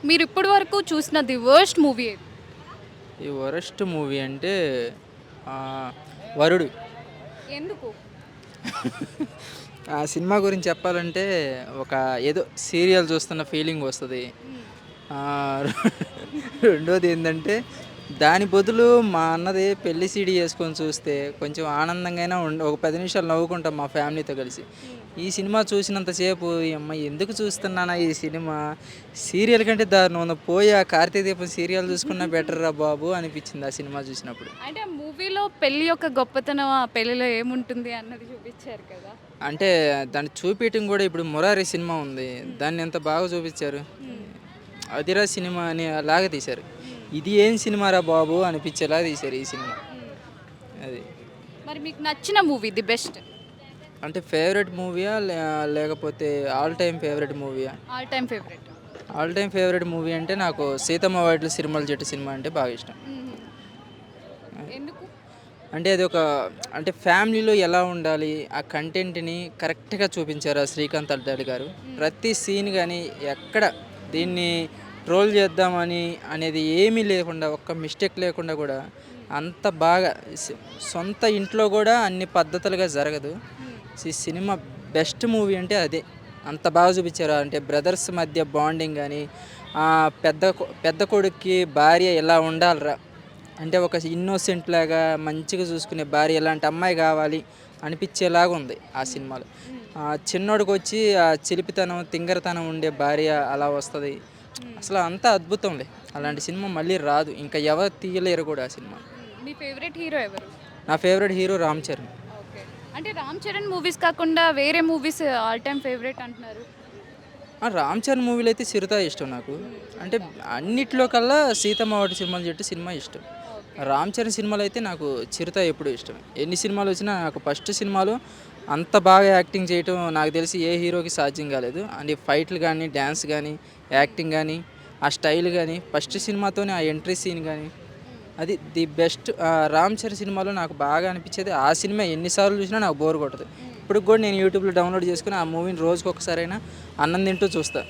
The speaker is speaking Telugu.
మీరు ఇప్పటి వరకు చూసిన ది వర్స్ట్ మూవీ ఏది? ఈ వరస్ట్ మూవీ అంటే ఆహ్, 'వరుడు.' ఎందుకు? ఆ సినిమా గురించి చెప్పాలంటే ఒక ఏదో సీరియల్ చూస్తున్న ఫీలింగ్ వస్తది. హ్మ్. ఆహ్, రెండోదేందంటే దాని బదులు మా అన్నది పెళ్లి సీడీ యేసుకొని చూస్తే కొంచెం ఆనందంగానే ఒక 10 నిమిషాలు నవ్వుకుంటాం మా ఫ్యామిలీతో కలిసి. హ్మ్. ఈ సినిమా చూసినంత సేపు యమ్మ ఎందుకు చూస్తున్నానా ఈ సినిమా? సీరియల్ కంటే దారుణం ఉంది. పోయి ఆ 'కార్తీక దీపం' సీరియల్ చూసుకున్నా బెటర్‌రా బాబు అనిపించింది ఆ సినిమా చూసినప్పుడు. అంటే ఆ మూవీలో పెళ్లి యొక్క గొప్పతనం ఆ పెళ్లిలో ఏముంటుంది అన్నది చూపించారు కదా! అంటే దాన్ని చూపియటం గూడా ఇప్పుడు 'మురారి' సినిమా ఉంది. హ్మ్. దాన్ని ఎంత బాగా చూపిచ్చారు. హ్మ్. 'అదిరా' సినిమా అని అలాగా తీశారు. హ్మ్. ఇది ఏం సినిమారా బాబు అనిపించేలా తీశారు ఈ సినిమా. హ్మ్. అది. మరి మీకు నచ్చిన మూవీ ది బెస్ట్? అంటే ఫేవరెట్ మూవీయా? లేకపోతే ఆల్ టైమ్ ఫేవరెట్ మూవీయా? All time favourite. All time favourite movie అంటే నాకు 'సీతమ్మ వాకిట్లో సిరిమల్ల చెట్టు' సినిమా అంటే బాగా ఇష్టం. హుహు. ఎందుకు? అంటే అది ఒక అంటే ఫ్యామిలీలో ఎలా ఉండాలి? ఆ కంటెంట్‌ని కరెక్ట్‌గా చూపించారు ఆ శ్రీకాంత్ అడ్డాలి గారు. హ్మ్. ప్రతి సీన్ గాని ఎక్కడ హ్మ్. దీన్ని ట్రోల్ చేద్దామని అనేది ఏమీ లేకుండా ఒక్క మిస్టేక్ లేకుండా కూడా హ్మ్. అంత బాగా స్ సొంత ఇంట్లో కూడా అన్ని పద్ధతులుగా జరగదు. హ్మ్. ఈ సినిమా బెస్ట్ మూవీ అంటే అదే. అంత బాగా చూపించారు. అంటే బ్రదర్స్ మధ్య బాండింగ్ గాని, పెద్ద కొడుక్కి భార్య ఇలా ఉండాలిరా అంటే ఒక ఇన్నోసెంట్ లాగా మంచిగా చూసుకునే భార్య ఇలాంటి అమ్మాయి కావాలి అనిపించేలాగా ఉంది ఆ హ్మ్. సినిమాలో. హ్మ్. చిన్నోడికొచ్చి ఆ చిలిపితనం, తింగరతనం ఉండే భార్య అలా వస్తది. హ్మ్. అసలు అంతా అద్భుతంలే. హ్మ్. అలాంటి సినిమా మళ్ళీ రాదు. ఇంకా ఎవరు తీయలేరు కూడా ఆ సినిమా. హ్మ్. మీ ఫేవరెట్ హీరో ఎవరు? నా favourite hero 'Ram Charan.' Okay. అంటే 'రామ్ చరణ్' మూవీస్ కాకుండా వేరే మూవీస్ ఆల్ టైమ్ ఫేవరెట్ అంటున్నారు. 'రామ్ చరణ్' మూవీలో అయితే 'చిరుత' ఇష్టం నాకు. హ్మ్. అంటే 'చిరుత'. అన్నిట్లో కల్లా 'సీతమ్మ వాకిట్లో సిరిమల్లె చెట్టు' సినిమా ఇష్టం. ఓకే. 'రామ్ చరణ్' సినిమాలో అయితే నాకు 'చిరుత' ఎప్పుడూ ఇష్టమే. ఎన్ని సినిమాలు వచ్చినా నాకు ఫస్ట్ సినిమాలో అంత బాగా యాక్టింగ్ చేయటం నాకు తెలిసి ఏ హీరోకి సాధ్యం కాలేదు. అండ్ ఈ ఫైట్‌లు గాని, డాన్స్ గాని, హ్మ్. యాక్టింగ్ గాని, ఆ స్టైల్ గాని ఫస్ట్ హ్మ్. సినిమాతోనే ఆ ఎంట్రీ సీన్ గాని హ్మ్. అది ది బెస్ట్. 'రామ్ చరణ్' సినిమాలో నాకు బాగా అనిపించేది ఆ సినిమా ఎన్ని సార్లు చూసినా నాకు బోర్ కొట్టదు. హ్మ్. ఇప్పటికి కూడా నేను యూట్యూబ్‌లో డౌన్‌లోడ్ చేసుకొని ఆ మూవీని రోజుకొకసారైనా అన్నం తింటూ చూస్తా.